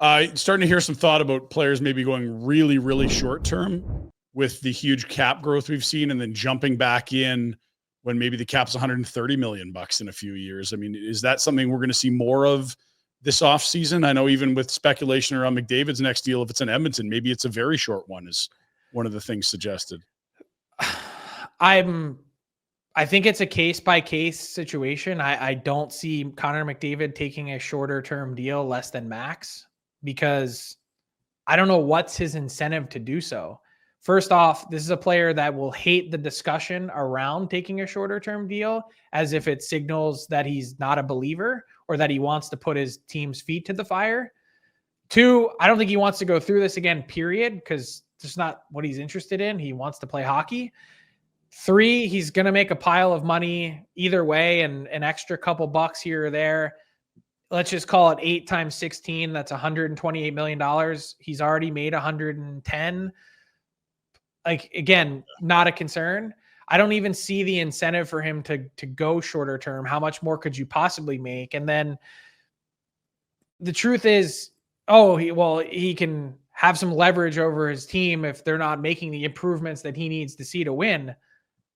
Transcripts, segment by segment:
Starting to hear some thought about players maybe going really, really short term with the huge cap growth we've seen, and then jumping back in when maybe the cap's 130 million bucks in a few years. I mean, is that something we're going to see more of this offseason? I know even with speculation around McDavid's next deal, if it's in Edmonton, maybe it's a very short one, is one of the things suggested. I think it's a case-by-case situation. I don't see Connor McDavid taking a shorter-term deal less than max, because I don't know what's his incentive to do so. First off, this is a player that will hate the discussion around taking a shorter-term deal, as if it signals that he's not a believer or that he wants to put his team's feet to the fire. Two, I don't think he wants to go through this again, period, because it's not what he's interested in. He wants to play hockey. Three, he's going to make a pile of money either way, and an extra couple bucks here or there. Let's just call it 8 times 16. That's $128 million. He's already made 110. Like, again, not a concern. I don't even see the incentive for him to go shorter term. How much more could you possibly make? And then the truth is, he can have some leverage over his team if they're not making the improvements that he needs to see to win.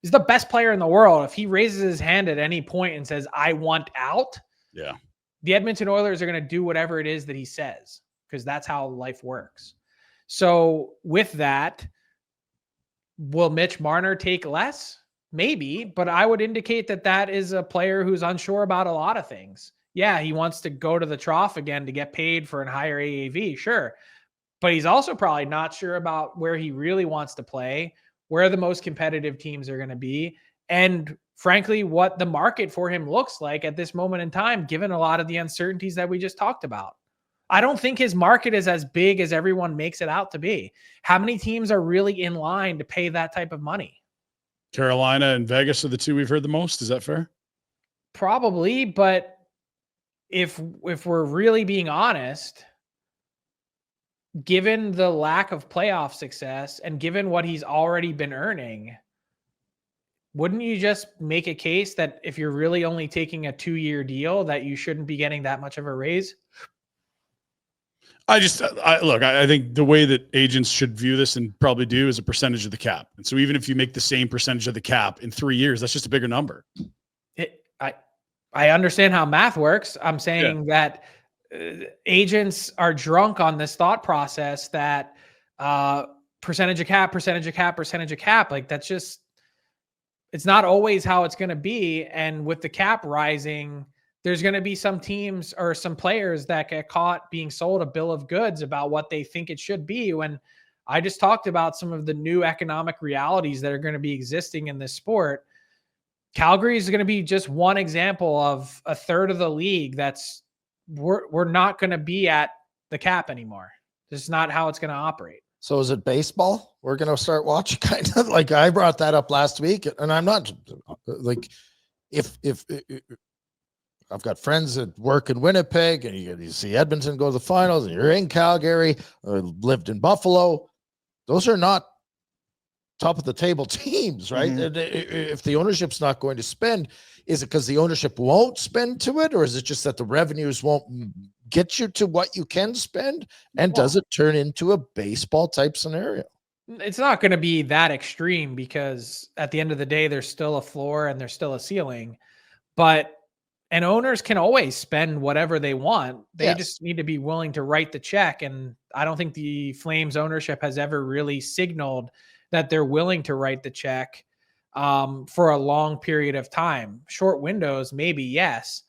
He's the best player in the world. If he raises his hand at any point and says, I want out, the Edmonton Oilers are going to do whatever it is that he says, because that's how life works. So with that, will Mitch Marner take less? Maybe, but I would indicate that is a player who's unsure about a lot of things. Yeah, he wants to go to the trough again to get paid for a higher AAV, sure. But he's also probably not sure about where he really wants to play, where the most competitive teams are going to be, and frankly, what the market for him looks like at this moment in time, given a lot of the uncertainties that we just talked about. I don't think his market is as big as everyone makes it out to be. How many teams are really in line to pay that type of money? Carolina and Vegas are the two we've heard the most. Is that fair? Probably, but if we're really being honest, given the lack of playoff success and given what he's already been earning, wouldn't you just make a case that if you're really only taking a 2-year deal, that you shouldn't be getting that much of a raise? I think the way that agents should view this, and probably do, is a percentage of the cap. And so even if you make the same percentage of the cap in 3 years, that's just a bigger number. I understand how math works. I'm saying that agents are drunk on this thought process that percentage of cap. Like, that's just, it's not always how it's going to be. And with the cap rising, there's going to be some teams or some players that get caught being sold a bill of goods about what they think it should be. When I just talked about some of the new economic realities that are going to be existing in this sport, Calgary is going to be just one example of a third of the league that's we're not going to be at the cap anymore. This is not how it's going to operate. So is it baseball? We're going to start watching, kind of like I brought that up last week, and I'm not like, if I've got friends that work in Winnipeg, and you see Edmonton go to the finals, and you're in Calgary, lived in Buffalo. Those are not top of the table teams, right? Mm-hmm. If the ownership's not going to spend, is it because the ownership won't spend to it, or is it just that the revenues won't get you to what you can spend? And does it turn into a baseball type scenario? It's not going to be that extreme, because at the end of the day, there's still a floor and there's still a ceiling. And owners can always spend whatever they want. They just need to be willing to write the check. And I don't think the Flames ownership has ever really signaled that they're willing to write the check for a long period of time. Short windows, maybe, yes.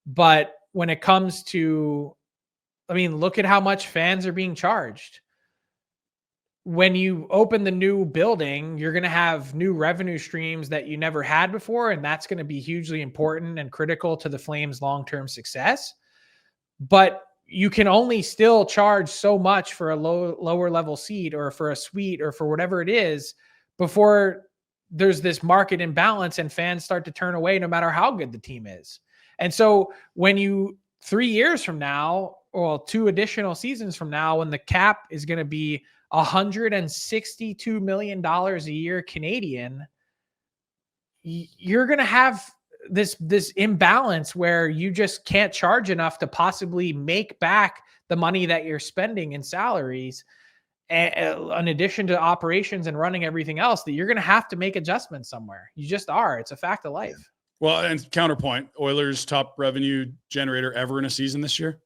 But when it comes to, look at how much fans are being charged. When you open the new building, you're going to have new revenue streams that you never had before, and that's going to be hugely important and critical to the Flames' long-term success. But you can only still charge so much for a lower level seat, or for a suite, or for whatever it is, before there's this market imbalance and fans start to turn away no matter how good the team is. And so when 3 years from now, or 2 additional seasons from now, when the cap is going to be $162 million a year Canadian, you're going to have this imbalance where you just can't charge enough to possibly make back the money that you're spending in salaries, in addition to operations and running everything else, that you're going to have to make adjustments somewhere. You just are. It's a fact of life. Well, and counterpoint, Oilers top revenue generator ever in a season this year?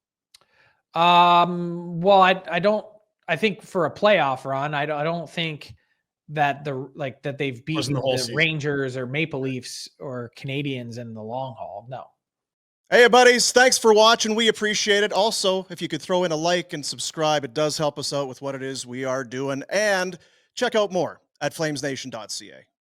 Well, I think for a playoff run, I don't think that that they've beaten the Rangers or Maple Leafs or Canadians in the long haul. No. Hey, buddies, thanks for watching. We appreciate it. Also, if you could throw in a like and subscribe, it does help us out with what it is we are doing. And check out more at flamesnation.ca.